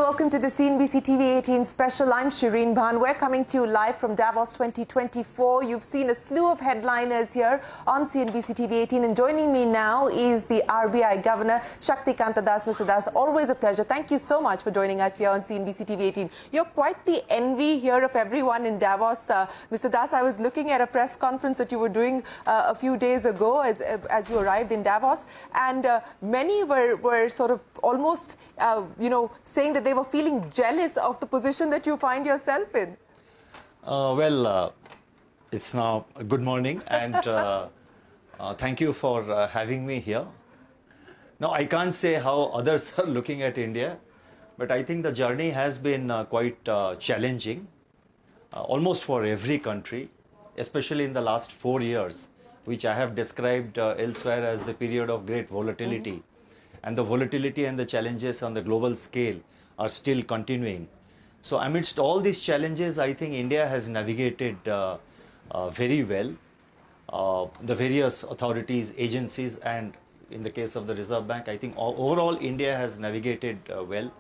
welcome to the CNBC TV 18 special. I'm Shireen Bhan. We're coming to you live from Davos 2024. You've seen a slew of headliners here on CNBC TV 18, and joining me now is the RBI Governor, Shaktikanta Das. Mr. Das, always a pleasure. Thank you so much for joining us here on CNBC TV 18. You're quite the envy here of everyone in Davos. Mr. Das, I was looking at a press conference that you were doing a few days ago as you arrived in Davos, and many were sort of almost, saying that they were feeling jealous of the position that you find yourself in. It's now good morning, and thank you for having me here. Now, I can't say how others are looking at India, but I think the journey has been quite challenging, almost for every country, especially in the last 4 years, which I have described elsewhere as the period of great volatility. And the volatility and the challenges on the global scale are still continuing. So amidst all these challenges, I think India has navigated very well. The various authorities, agencies, and in the case of the Reserve Bank, I think overall India has navigated well.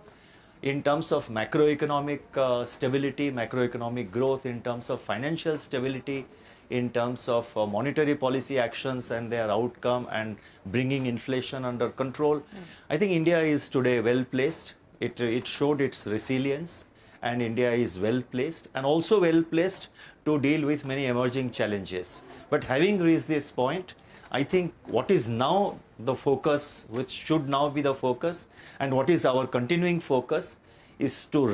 In terms of macroeconomic stability, macroeconomic growth, in terms of financial stability, in terms of monetary policy actions and their outcome and bringing inflation under control, I think India is today well placed. It showed its resilience, and India is well placed and also well placed to deal with many emerging challenges. But having reached this point, I think what is now the focus, which should now be the focus, and what is our continuing focus, is to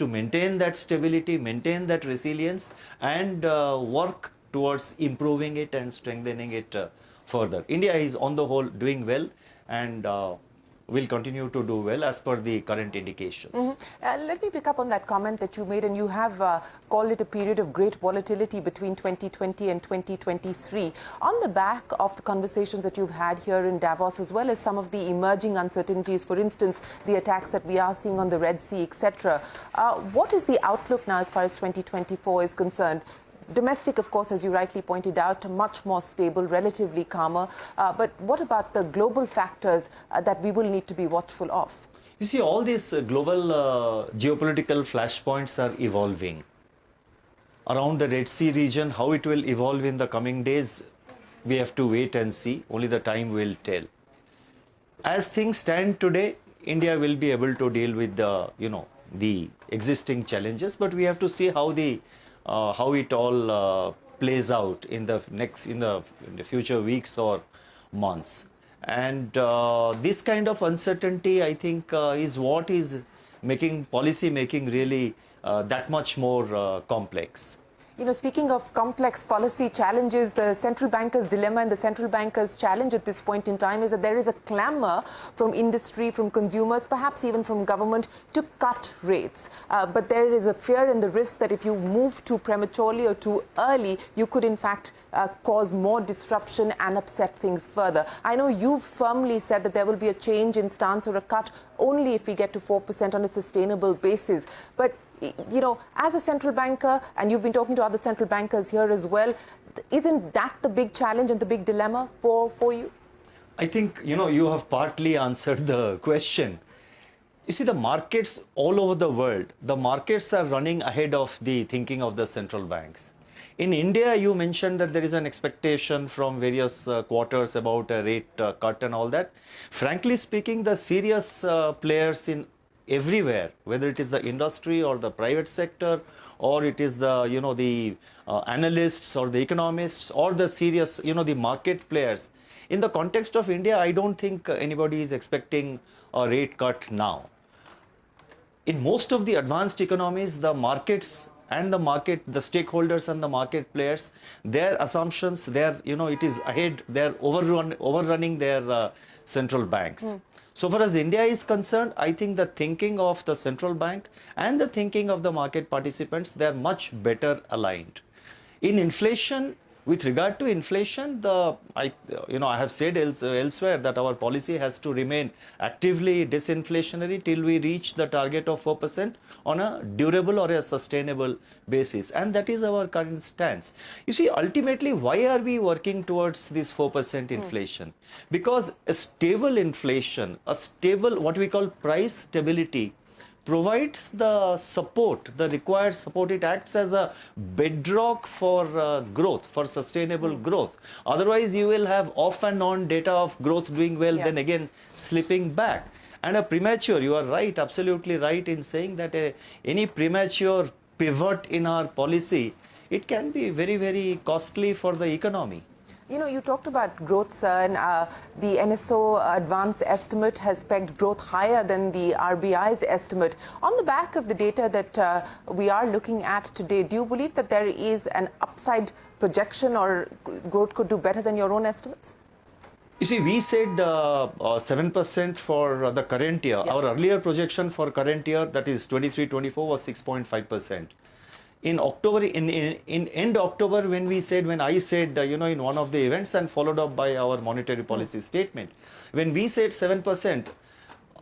maintain that stability, maintain that resilience, and work towards improving it and strengthening it further. India is on the whole doing well, and will continue to do well as per the current indications. Let me pick up on that comment that you made, and you have called it a period of great volatility between 2020 and 2023. On the back of the conversations that you've had here in Davos, as well as some of the emerging uncertainties, for instance, the attacks that we are seeing on the Red Sea, etc., what is the outlook now as far as 2024 is concerned? Domestic, of course, as you rightly pointed out, much more stable, relatively calmer. But what about the global factors that we will need to be watchful of? You see, all these global geopolitical flashpoints are evolving. Around the Red Sea region, how it will evolve in the coming days, we have to wait and see. Only the time will tell. As things stand today, India will be able to deal with the existing challenges, but we have to see how it all plays out in the future weeks or months. And this kind of uncertainty, I think, is what is making policy making really that much more complex. Speaking of complex policy challenges, the central banker's dilemma and the central banker's challenge at this point in time is that there is a clamor from industry, from consumers, perhaps even from government, to cut rates. But there is a fear and the risk that if you move too prematurely or too early, you could in fact cause more disruption and upset things further. I know you've firmly said that there will be a change in stance or a cut only if we get to 4% on a sustainable basis. But as a central banker, and you've been talking to other central bankers here as well, isn't that the big challenge and the big dilemma for you? I think, you have partly answered the question. You see, the markets all over the world, the markets are running ahead of the thinking of the central banks. In India, you mentioned that there is an expectation from various quarters about a rate cut and all that. Frankly speaking, the serious players in everywhere, whether it is the industry or the private sector, or it is the analysts or the economists or the serious the market players, in the context of India, I don't think anybody is expecting a rate cut now. In most of the advanced economies, the markets and the stakeholders and the market players, their assumptions, it is ahead, they're overrunning their central banks. So far as India is concerned, I think the thinking of the central bank and the thinking of the market participants, they are much better aligned. In inflation, with regard to inflation, I have said elsewhere that our policy has to remain actively disinflationary till we reach the target of 4% on a durable or a sustainable basis, and that is our current stance. You see, ultimately, why are we working towards this 4% inflation? Because a stable inflation, a stable what we call price stability, provides the support, the required support. It acts as a bedrock for growth, for sustainable growth. Otherwise, you will have off and on data of growth doing well, then again slipping back. And a premature, you are right, absolutely right in saying that any premature pivot in our policy, it can be very, very costly for the economy. You know, you talked about growth, sir, and the NSO advanced estimate has pegged growth higher than the RBI's estimate. On the back of the data that we are looking at today, do you believe that there is an upside projection or growth could do better than your own estimates? You see, we said 7% for the current year. Our earlier projection for current year, that is 23-24, was 6.5%. In October, in end October, when I said, in one of the events and followed up by our monetary policy statement, when we said 7%,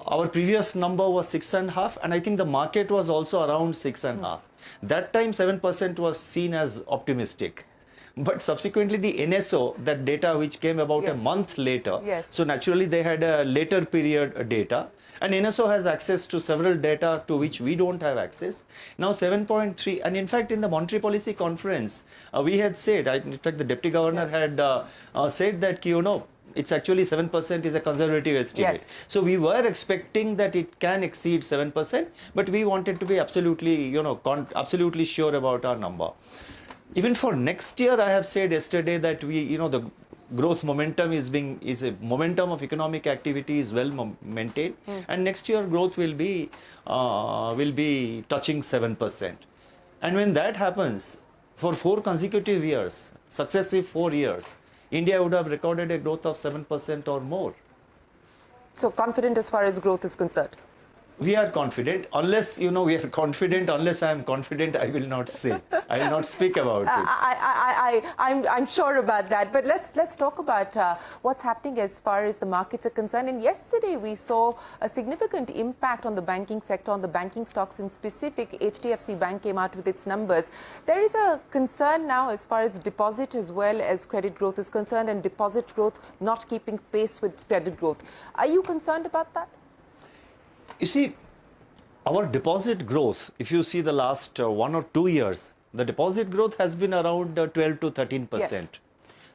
our previous number was 6.5%, and I think the market was also around 6.5%. That time, 7% was seen as optimistic. But subsequently, the NSO, that data which came about a month later, so naturally they had a later period data. And NSO has access to several data to which we don't have access. Now 7.3, and in fact in the monetary policy conference, we had said, in fact the Deputy Governor had said that, it's actually 7% is a conservative estimate. So we were expecting that it can exceed 7%, but we wanted to be absolutely, absolutely sure about our number. Even for next year, I have said yesterday that the growth momentum is a momentum of economic activity is well maintained, and next year growth will be touching 7%. And when that happens, for 4 consecutive years, successive 4 years, India would have recorded a growth of 7% or more. So confident as far as growth is concerned? We are confident. Unless, we are confident, unless I am confident, I will not say. I will not speak about it. I'm sure about that. But let's talk about what's happening as far as the markets are concerned. And yesterday, we saw a significant impact on the banking sector, on the banking stocks in specific. HDFC Bank came out with its numbers. There is a concern now as far as deposit as well as credit growth is concerned, and deposit growth not keeping pace with credit growth. Are you concerned about that? You see, our deposit growth, if you see the last 1 or 2 years, the deposit growth has been around 12 to 13%.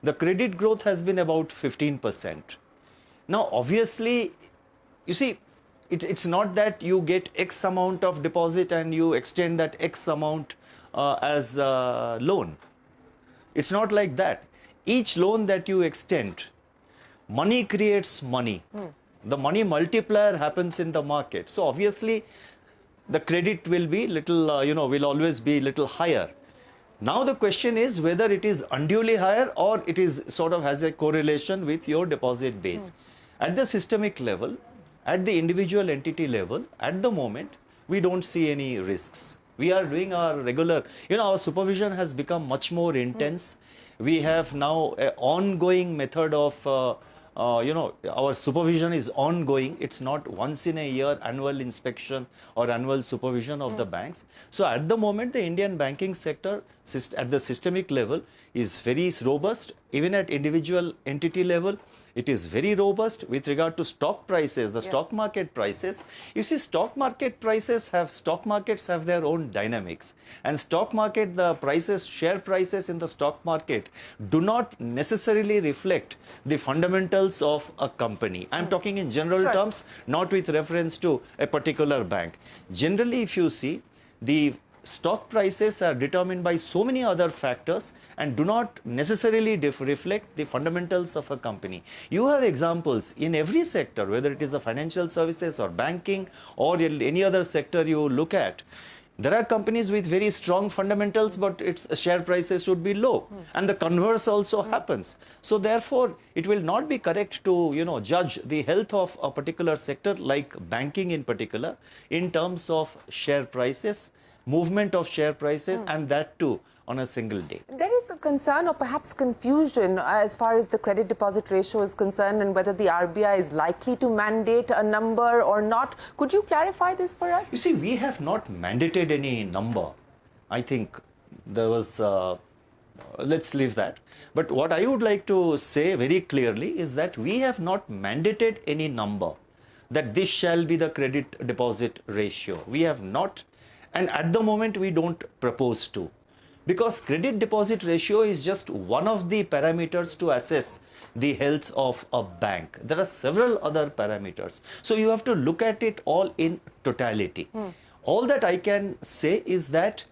The credit growth has been about 15%. Now, obviously, you see, it's not that you get X amount of deposit and you extend that X amount as a loan. It's not like that. Each loan that you extend, money creates money. The money multiplier happens in the market. So obviously, the credit will be little, will always be little higher. Now the question is whether it is unduly higher or it is sort of has a correlation with your deposit base. At the systemic level, at the individual entity level, at the moment, we don't see any risks. We are doing our regular, our supervision has become much more intense. We have now an ongoing method of our supervision is ongoing. It's not once in a year annual inspection or annual supervision of the banks. So at the moment, the Indian banking sector at the systemic level is very robust. Even at individual entity level, it is very robust with regard to stock prices, the stock market prices. You see, stock markets have their own dynamics, and stock market, the prices, share prices in the stock market do not necessarily reflect the fundamentals of a company. I'm talking in general terms, not with reference to a particular bank. Generally, if you see, the stock prices are determined by so many other factors and do not necessarily reflect the fundamentals of a company. You have examples in every sector, whether it is the financial services or banking or any other sector you look at. There are companies with very strong fundamentals, but its share prices should be low. And the converse also happens. So therefore, it will not be correct to, judge the health of a particular sector like banking in particular in terms of share prices, movement of share prices, and that too on a single day. There is a concern or perhaps confusion as far as the credit deposit ratio is concerned and whether the RBI is likely to mandate a number or not. Could you clarify this for us? You see, we have not mandated any number. I think there was, let's leave that. But what I would like to say very clearly is that we have not mandated any number. that this shall be the credit deposit ratio. We have not, and at the moment we don't propose to, because credit deposit ratio is just one of the parameters to assess the health of a bank. There are several other parameters. So you have to look at it all in totality. All that I can say is that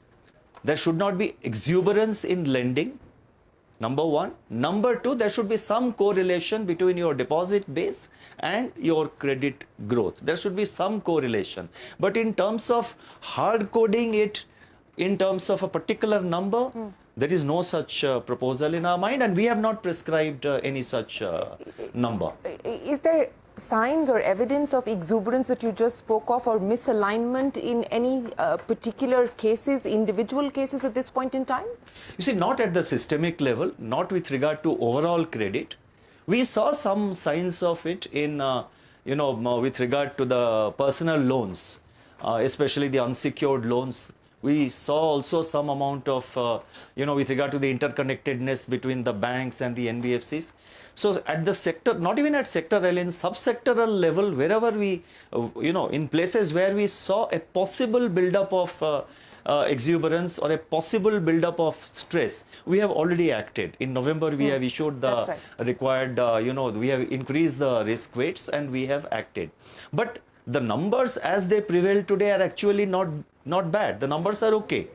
there should not be exuberance in lending, number one. Number two, there should be some correlation between your deposit base and your credit growth. There should be some correlation. But in terms of hard coding it, in terms of a particular number, there is no such proposal in our mind, and we have not prescribed any such number. Is there signs or evidence of exuberance that you just spoke of, or misalignment in any particular cases, individual cases at this point in time? You see, not at the systemic level, not with regard to overall credit. We saw some signs of it in, with regard to the personal loans, especially the unsecured loans. We saw also some amount of, with regard to the interconnectedness between the banks and the NBFCs. So at the sector, not even at sectoral, in subsectoral level, wherever we, in places where we saw a possible buildup of exuberance or a possible buildup of stress, we have already acted. In November, we have issued the required, we have increased the risk weights and we have acted. But the numbers as they prevail today are actually not bad. The numbers are okay.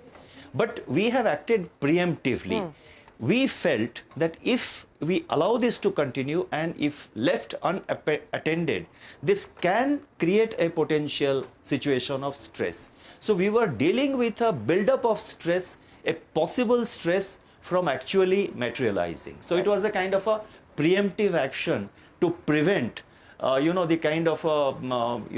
But we have acted preemptively. We felt that if we allow this to continue and if left unattended, this can create a potential situation of stress. So we were dealing with a buildup of stress, a possible stress from actually materializing. So it was a kind of a preemptive action to prevent the kind of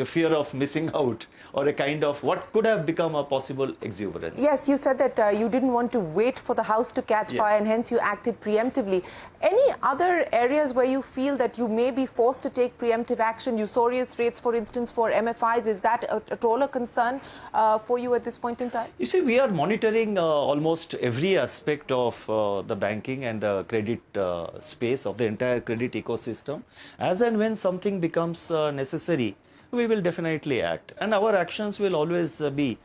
fear of missing out, or a kind of what could have become a possible exuberance. Yes, you said that you didn't want to wait for the house to catch fire, and hence you acted preemptively. Any other areas where you feel that you may be forced to take preemptive action? Usurious rates, for instance, for MFIs, is that at all a concern for you at this point in time? You see, we are monitoring almost every aspect of the banking and the credit space of the entire credit ecosystem. As and when something becomes necessary, we will definitely act, and our actions will always be,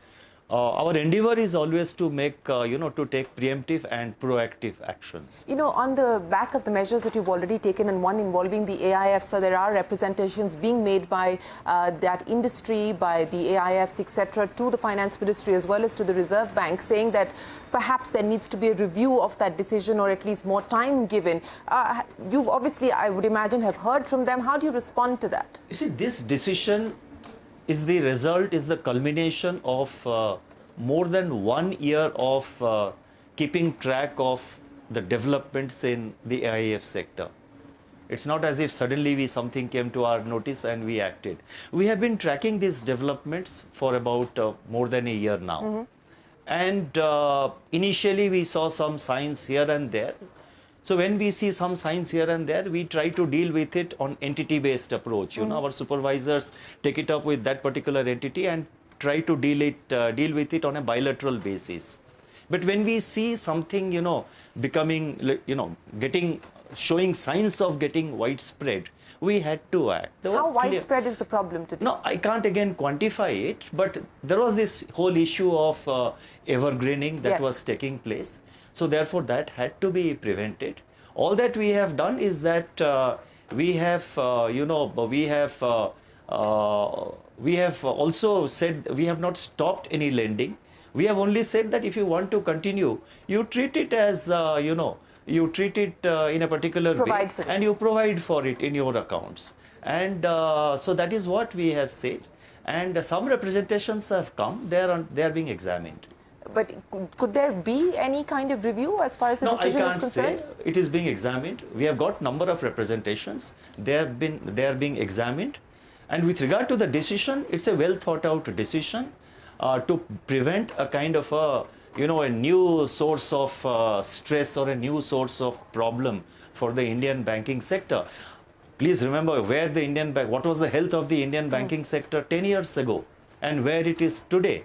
our endeavor is always to make, to take preemptive and proactive actions. On the back of the measures that you've already taken, and one involving the AIF, so there are representations being made by that industry, by the AIFs, etc., to the Finance Ministry as well as to the Reserve Bank, saying that perhaps there needs to be a review of that decision, or at least more time given. You've obviously, I would imagine, have heard from them. How do you respond to that? You see, this decision is the result, is the culmination of more than 1 year of keeping track of the developments in the AIF sector. It's not as if suddenly something came to our notice and we acted. We have been tracking these developments for about more than a year now. And initially we saw some signs here and there. So when we see some signs here and there, we try to deal with it on entity-based approach. Our supervisors take it up with that particular entity and try to deal with it on a bilateral basis. But when we see something, becoming, showing signs of getting widespread, we had to act. How widespread is the problem today? No, I can't again quantify it, but there was this whole issue of evergreening that was taking place. So therefore, that had to be prevented. All that we have done is that we have also said we have not stopped any lending. We have only said that if you want to continue, you treat it as, you treat it in a particular way and you provide for it in your accounts. And so that is what we have said. And some representations have come, they are being examined. But could there be any kind of review as far as the decision is concerned? No, I can't say. It is being examined. We have got number of representations. They are being examined. And with regard to the decision, it's a well thought out decision to prevent a kind of a new source of stress or a new source of problem for the Indian banking sector. Please remember what was the health of the Indian banking sector 10 years ago and where it is today.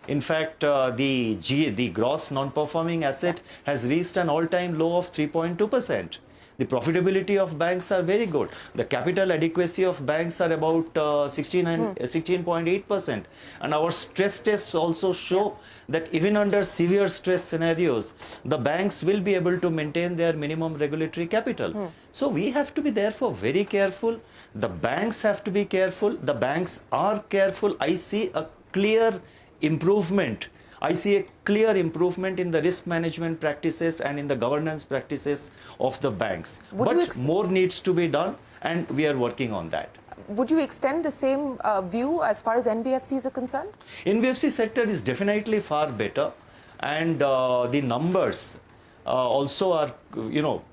In fact, the gross non-performing asset has reached an all-time low of 3.2%. The profitability of banks are very good. The capital adequacy of banks are about 16.8%. And our stress tests also show that even under severe stress scenarios, the banks will be able to maintain their minimum regulatory capital. So we have to be therefore very careful. The banks have to be careful. The banks are careful. I see a clear improvement. I see a clear improvement in the risk management practices and in the governance practices of the banks. But more needs to be done, and we are working on that. Would you extend the same view as far as NBFCs are concerned? NBFC sector is definitely far better, and the numbers also are,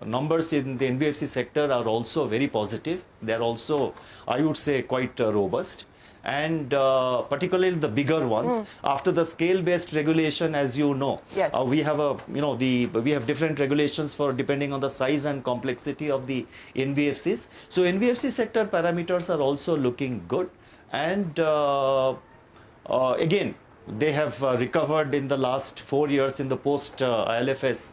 numbers in the NBFC sector are also very positive. They are also, I would say, quite robust. And particularly the bigger ones, after the scale-based regulation, as you know, yes. We have we have different regulations for depending on the size and complexity of the NBFCs. So NBFC sector parameters are also looking good, and again, they have recovered in the last 4 years in the post ILFS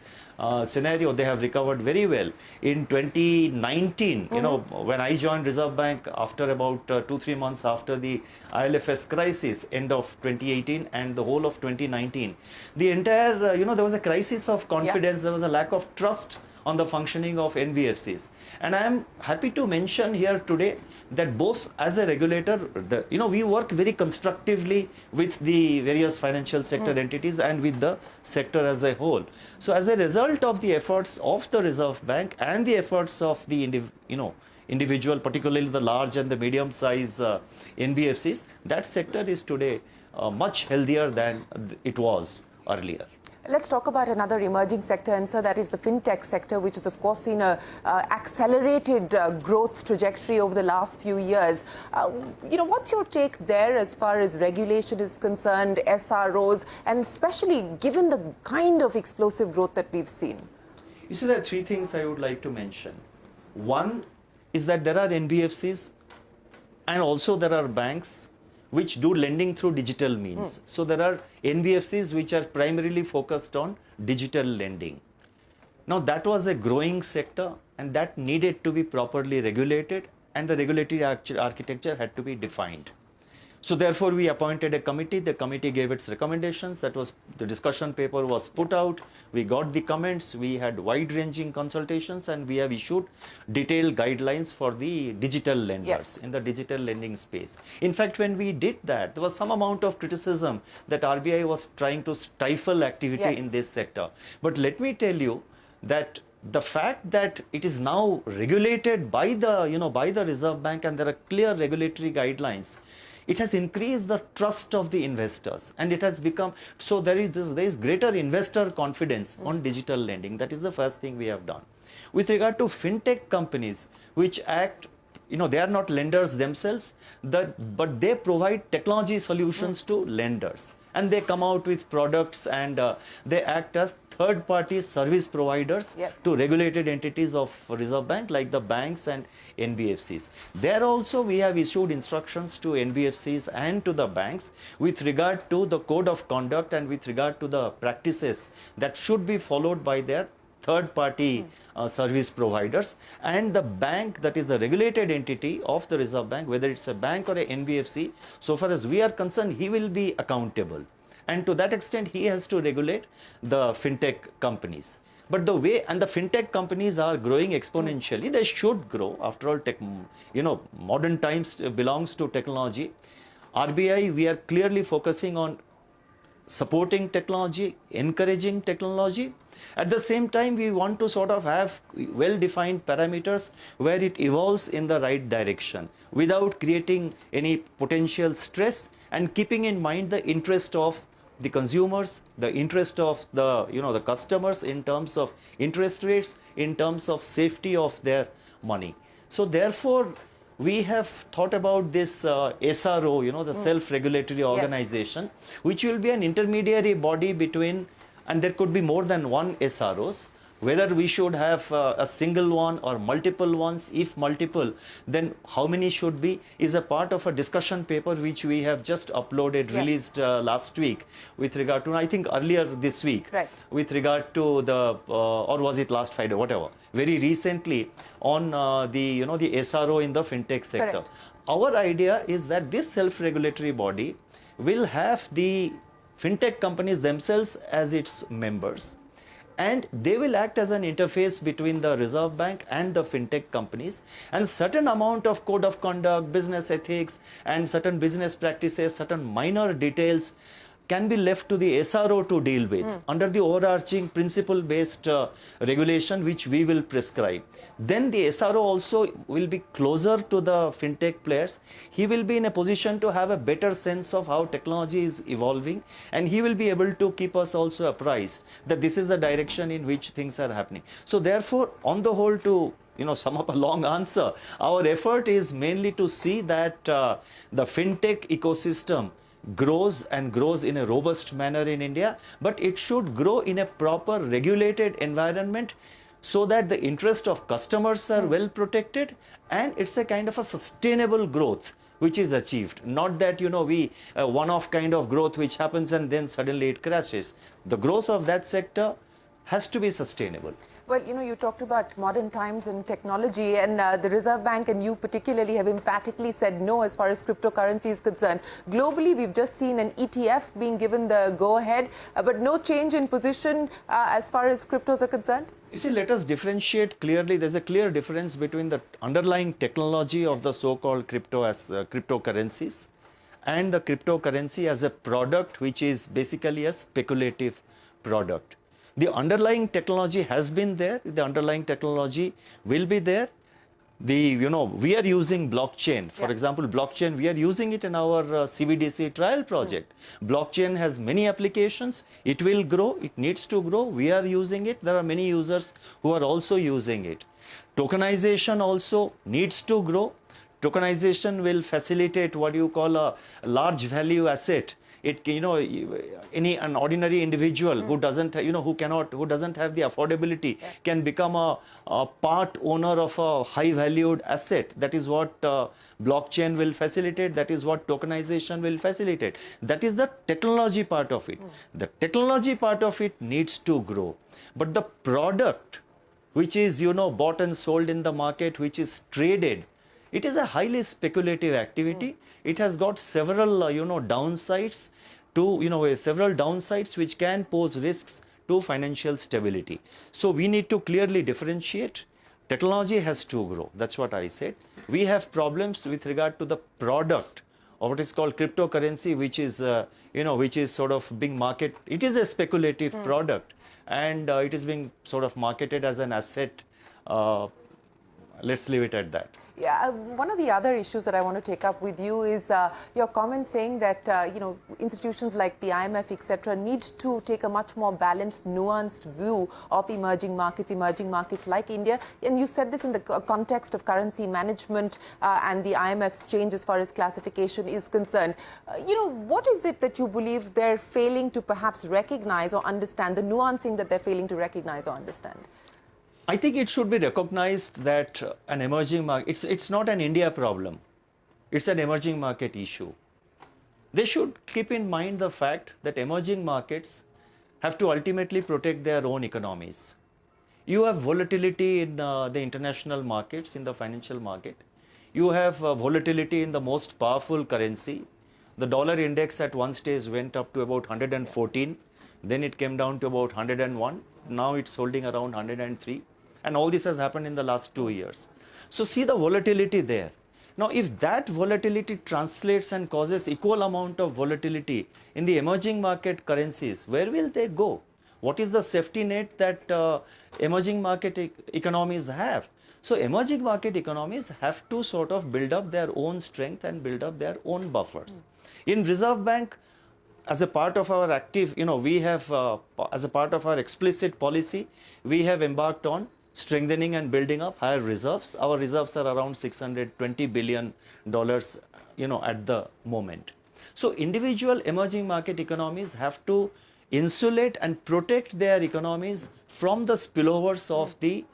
scenario. They have recovered very well. In 2019, when I joined Reserve Bank after about 2-3 months after the ILFS crisis, end of 2018 and the whole of 2019, the entire, there was a crisis of confidence. There was a lack of trust on the functioning of NBFCs. And I am happy to mention here today that both as a regulator, we work very constructively with the various financial sector entities and with the sector as a whole. So as a result of the efforts of the Reserve Bank and the efforts of the individual, particularly the large and the medium size NBFCs, that sector is today much healthier than it was earlier. Let's talk about another emerging sector, and so that is the fintech sector, which has of course seen a accelerated growth trajectory over the last few years. What's your take there as far as regulation is concerned, SROs, and especially given the kind of explosive growth that we've seen? You see, there are 3 things I would like to mention. One is that there are NBFCs and also there are banks which do lending through digital means. So there are NBFCs which are primarily focused on digital lending. Now that was a growing sector and that needed to be properly regulated, and the regulatory architecture had to be defined. So therefore we appointed a committee. The committee gave its recommendations. That was, the discussion paper was put out. We got the comments. We had wide-ranging consultations, and we have issued detailed guidelines for the digital lenders in the digital lending space. In fact, when we did that, there was some amount of criticism that RBI was trying to stifle activity in this sector. But let me tell you that the fact that it is now regulated by the, by the Reserve Bank, and there are clear regulatory guidelines, it has increased the trust of the investors, and it has become, so there is greater investor confidence on digital lending. That is the first thing we have done. With regard to fintech companies which act, they are not lenders themselves, but they provide technology solutions to lenders, and they come out with products, and they act as third-party service providers to regulated entities of Reserve Bank, like the banks and NBFCs. There also we have issued instructions to NBFCs and to the banks with regard to the code of conduct and with regard to the practices that should be followed by their third-party service providers. And the bank, that is the regulated entity of the Reserve Bank, whether it's a bank or a NBFC, so far as we are concerned, he will be accountable. And to that extent, he has to regulate the fintech companies. But the way, and the fintech companies are growing exponentially, they should grow. After all, modern times belongs to technology. RBI, we are clearly focusing on supporting technology, encouraging technology. At the same time, we want to sort of have well-defined parameters where it evolves in the right direction without creating any potential stress, and keeping in mind the interest of the consumers, the interest of the, the customers in terms of interest rates, in terms of safety of their money. So therefore, we have thought about this SRO, the self-regulatory organization, which will be an intermediary body between, and there could be more than one SROs, Whether we should have a single one or multiple ones, if multiple, then how many should be, is a part of a discussion paper which we have just uploaded, Yes. released last week with regard to, I think earlier this week, Right. with regard to the, or was it last Friday, whatever, very recently on the SRO in the fintech sector. Correct. Our idea is that this self-regulatory body will have the fintech companies themselves as its members, and they will act as an interface between the Reserve Bank and the fintech companies, and certain amount of code of conduct, business ethics, and certain business practices, certain minor details can be left to the SRO to deal with under the overarching principle-based regulation which we will prescribe. Then the SRO also will be closer to the fintech players. He will be in a position to have a better sense of how technology is evolving, and he will be able to keep us also apprised that this is the direction in which things are happening. So therefore, on the whole, to sum up a long answer, our effort is mainly to see that the fintech ecosystem grows and grows in a robust manner in India, but it should grow in a proper regulated environment so that the interest of customers are well protected, and it's a kind of a sustainable growth which is achieved, not that we one-off kind of growth which happens and then suddenly it crashes. The growth of that sector has to be sustainable. Well, you talked about modern times and technology, and the Reserve Bank and you particularly have emphatically said no as far as cryptocurrency is concerned. Globally, we've just seen an ETF being given the go-ahead, but no change in position as far as cryptos are concerned? You see, let us differentiate clearly. There's a clear difference between the underlying technology of the so-called cryptocurrencies and the cryptocurrency as a product which is basically a speculative product. The underlying technology has been there. The underlying technology will be there. We are using blockchain. For example, blockchain, we are using it in our CBDC trial project. Blockchain has many applications. It will grow. It needs to grow. We are using it. There are many users who are also using it. Tokenization also needs to grow. Tokenization will facilitate what you call a large value asset. It an ordinary individual who doesn't have the affordability can become a part owner of a high valued asset. That is what blockchain will facilitate. That is what tokenization will facilitate. That is the technology part of it. The technology part of it needs to grow, but the product which is bought and sold in the market, which is traded, it is a highly speculative activity. It has got several downsides which can pose risks to financial stability. So we need to clearly differentiate. Technology has to grow. That's what I said. We have problems with regard to the product of what is called cryptocurrency, which is sort of being marketed. It is a speculative product, and it is being sort of marketed as an asset. Let's leave it at that. Yeah, one of the other issues that I want to take up with you is your comment saying that institutions like the IMF, etc., need to take a much more balanced, nuanced view of emerging markets like India. And you said this in the context of currency management and the IMF's change as far as classification is concerned. What is it that you believe they're failing to perhaps recognize or understand, the nuancing that they're failing to recognize or understand? I think it should be recognized that an emerging market, it's not an India problem. It's an emerging market issue. They should keep in mind the fact that emerging markets have to ultimately protect their own economies. You have volatility in the international markets, in the financial market. You have volatility in the most powerful currency. The dollar index at one stage went up to about 114. Then it came down to about 101. Now it's holding around 103. And all this has happened in the last 2 years. So see the volatility there. Now, if that volatility translates and causes equal amount of volatility in the emerging market currencies, where will they go? What is the safety net that emerging market economies have? So emerging market economies have to sort of build up their own strength and build up their own buffers. In Reserve Bank, as a part of our active, we have, as a part of our explicit policy, we have embarked on strengthening and building up higher reserves. Our reserves are around $620 billion, at the moment. So individual emerging market economies have to insulate and protect their economies from the spillovers of the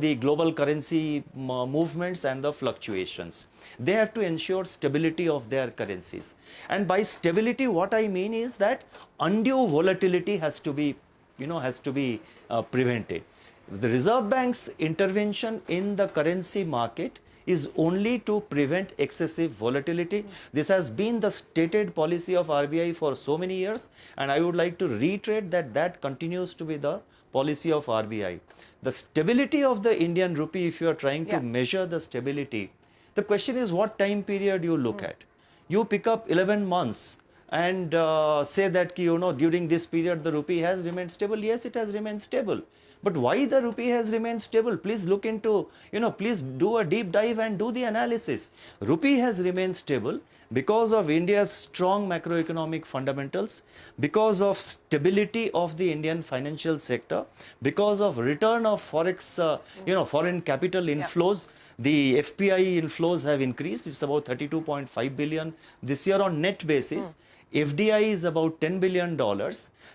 the global currency movements and the fluctuations. They have to ensure stability of their currencies. And by stability, what I mean is that undue volatility has to be, prevented. The Reserve Bank's intervention in the currency market is only to prevent excessive volatility. This has been the stated policy of RBI for so many years, and I would like to reiterate that that continues to be the policy of RBI. The stability of the Indian rupee, if you are trying to measure the stability, the question is what time period you look at. You pick up 11 months and say that during this period the rupee has remained stable. Yes, it has remained stable. But why the rupee has remained stable? Please look into, please do a deep dive and do the analysis. Rupee has remained stable because of India's strong macroeconomic fundamentals, because of stability of the Indian financial sector, because of return of forex, foreign capital inflows. The FPI inflows have increased. It's about 32.5 billion this year on net basis. FDI is about $10 billion,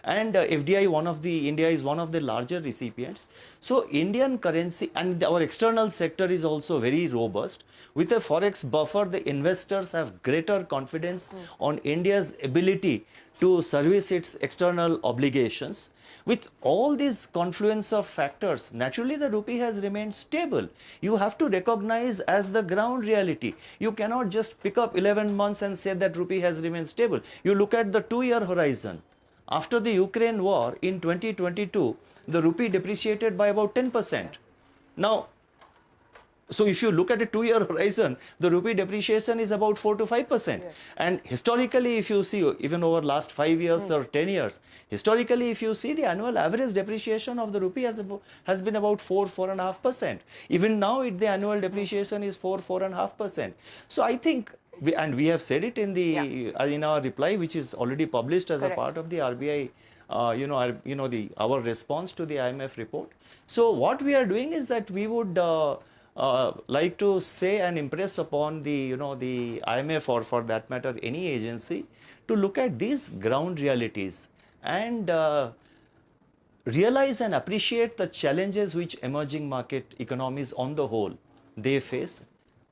and India is one of the larger recipients. So Indian currency and our external sector is also very robust. With a forex buffer, the investors have greater confidence on India's ability to service its external obligations. With all these confluence of factors, naturally the rupee has remained stable. You have to recognize as the ground reality. You cannot just pick up 11 months and say that rupee has remained stable. You look at the 2-year horizon. After the Ukraine war in 2022, the rupee depreciated by about 10%. Now, so if you look at a 2-year horizon, the rupee depreciation is about 4 to 5%. And historically, if you see, even over last 5 years or 10 years, historically, if you see, the annual average depreciation of the rupee has been about 4.5%. Even now, the annual depreciation is 4.5%. So I think, we have said it in the in our reply, which is already published as a part of the RBI, our response to the IMF report. So what we are doing is that we would like to say and impress upon the the IMF, or for that matter any agency, to look at these ground realities and realize and appreciate the challenges which emerging market economies on the whole they face,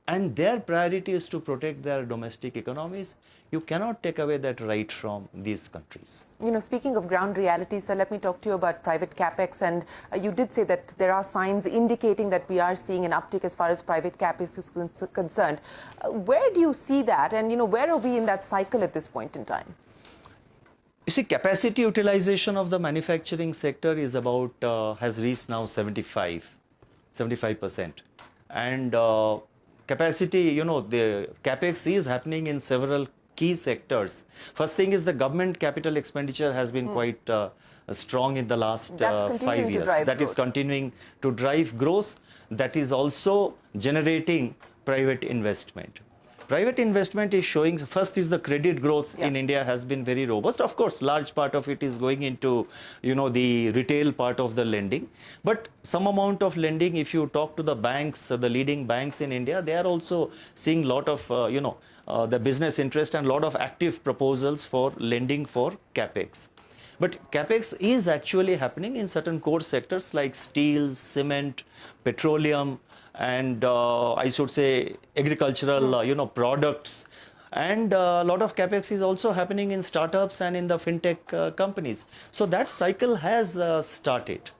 and their priority is to protect their domestic economies. You cannot take away that right from these countries. Speaking of ground realities, sir, let me talk to you about private capex. And you did say that there are signs indicating that we are seeing an uptick as far as private capex is concerned. Where do you see that? And, where are we in that cycle at this point in time? You see, capacity utilization of the manufacturing sector is about, has reached now 75%. And capacity, the capex is happening in several key sectors. First thing is the government capital expenditure has been quite strong in the last 5 years. That is continuing to drive growth. That is also generating private investment. Private investment is showing, first is the credit growth in India has been very robust. Of course, large part of it is going into, the retail part of the lending. But some amount of lending, if you talk to the banks, the leading banks in India, they are also seeing a lot of, the business interest and a lot of active proposals for lending for capex. But capex is actually happening in certain core sectors like steel, cement, petroleum, and I should say agricultural, products. And a lot of capex is also happening in startups and in the fintech companies. So that cycle has started.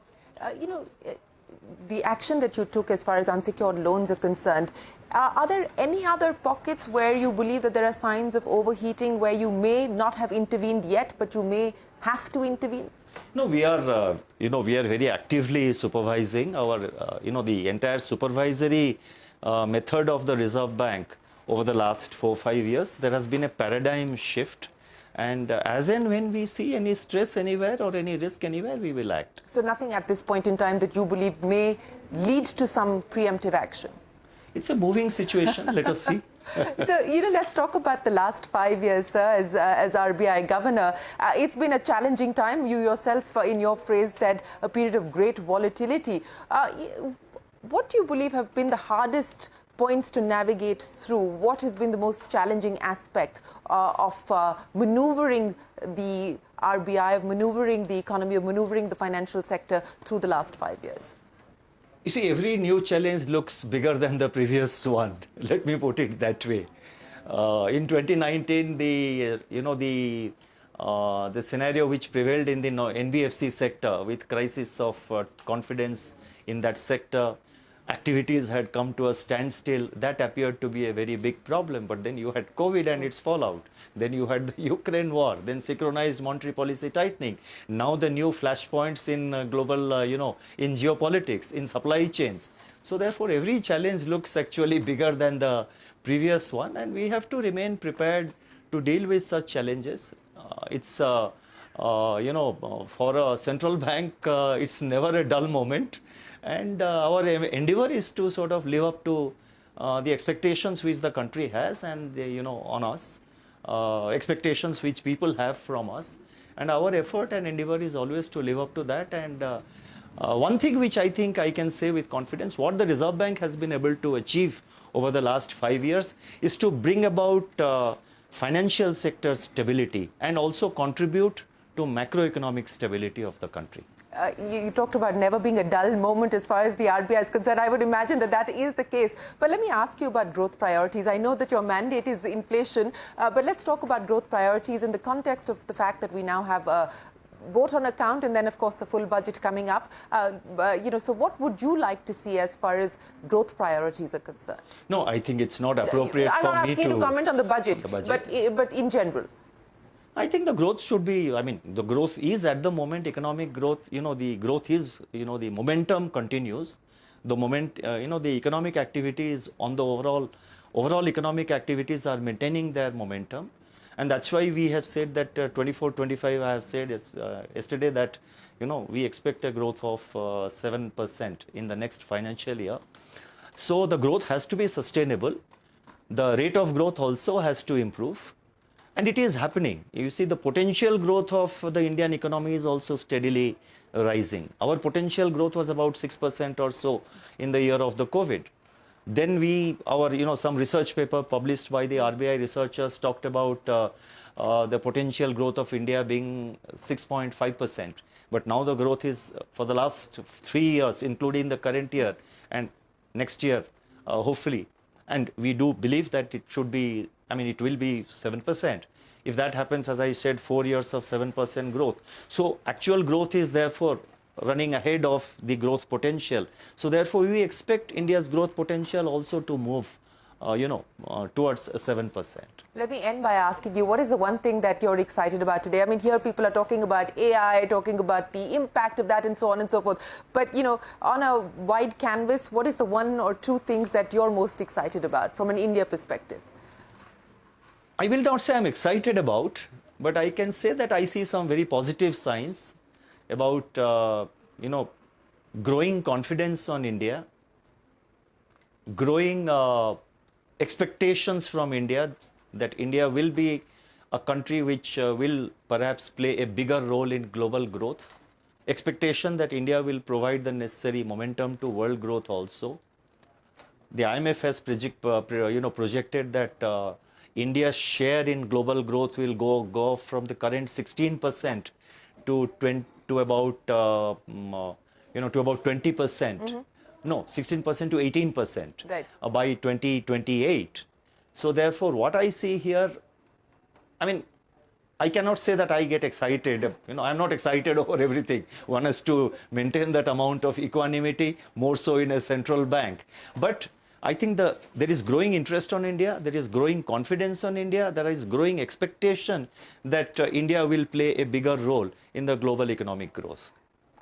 The action that you took as far as unsecured loans are concerned, are there any other pockets where you believe that there are signs of overheating, where you may not have intervened yet, but you may have to intervene? No, we are, we are very actively supervising our, the entire supervisory method of the Reserve Bank over the last 4-5 years. There has been a paradigm shift. And as and when we see any stress anywhere or any risk anywhere, we will act. So nothing at this point in time that you believe may lead to some preemptive action? It's a moving situation. Let us see. So, let's talk about the last 5 years, sir, as RBI governor. It's been a challenging time. You yourself, in your phrase, said a period of great volatility. What do you believe have been the hardest points to navigate through, what has been the most challenging aspect of maneuvering the RBI, of maneuvering the economy, of maneuvering the financial sector through the last 5 years? You see, every new challenge looks bigger than the previous one. Let me put it that way. In 2019, the scenario which prevailed in the NBFC sector with crisis of confidence in that sector, activities had come to a standstill. That appeared to be a very big problem. But then you had COVID and its fallout. Then you had the Ukraine war. Then synchronized monetary policy tightening. Now the new flashpoints in global, in geopolitics, in supply chains. So therefore, every challenge looks actually bigger than the previous one, and we have to remain prepared to deal with such challenges. For a central bank, it's never a dull moment. And our endeavor is to sort of live up to the expectations which the country has and, on us, expectations which people have from us. And our effort and endeavor is always to live up to that. And one thing which I think I can say with confidence, what the Reserve Bank has been able to achieve over the last 5 years is to bring about financial sector stability and also contribute to macroeconomic stability of the country. You talked about never being a dull moment as far as the RBI is concerned. I would imagine that that is the case. But let me ask you about growth priorities. I know that your mandate is inflation, but let's talk about growth priorities in the context of the fact that we now have a vote on account and then, of course, the full budget coming up. So what would you like to see as far as growth priorities are concerned? No, I think it's not appropriate I'm for not me asking you to comment on the budget, but in general. I think the growth should be, the growth is at the moment, economic growth, the growth is, the momentum continues. The the economic activities on the overall economic activities are maintaining their momentum. And that's why we have said that 24-25, I have said yesterday that, we expect a growth of 7% in the next financial year. So the growth has to be sustainable. The rate of growth also has to improve. And it is happening. You see, the potential growth of the Indian economy is also steadily rising. Our potential growth was about 6% or so in the year of the COVID. Then some research paper published by the RBI researchers talked about the potential growth of India being 6.5%. But now the growth is, for the last 3 years, including the current year and next year, hopefully. And we do believe that it should be, it will be 7%. If that happens, as I said, 4 years of 7% growth. So actual growth is therefore running ahead of the growth potential. So therefore, we expect India's growth potential also to move, towards 7%. Let me end by asking you, what is the one thing that you're excited about today? Here people are talking about AI, talking about the impact of that and so on and so forth. But, on a wide canvas, what is the one or two things that you're most excited about from an India perspective? I will not say I'm excited about, but I can say that I see some very positive signs about, growing confidence on India, growing expectations from India that India will be a country which will perhaps play a bigger role in global growth, expectation that India will provide the necessary momentum to world growth also. The IMF has projected that India's share in global growth will go from the current 16% to about 20%. No, 16% to 18% right. By 2028. So therefore, what I see here, I cannot say that I get excited. I'm not excited over everything. One has to maintain that amount of equanimity, more so in a central bank. But I think there is growing interest on India, there is growing confidence on India, there is growing expectation that India will play a bigger role in the global economic growth.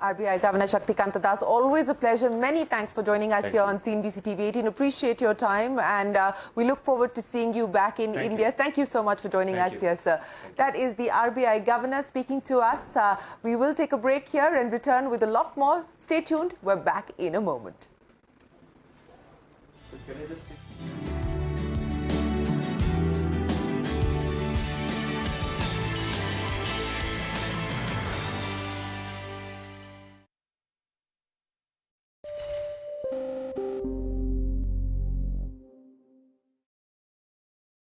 RBI Governor Shaktikanta Das, always a pleasure. Many thanks for joining us here on CNBC TV 18. Appreciate your time, and we look forward to seeing you back in India. Thank you so much for joining us here, sir. That is the RBI Governor speaking to us. We will take a break here and return with a lot more. Stay tuned. We're back in a moment. Can I just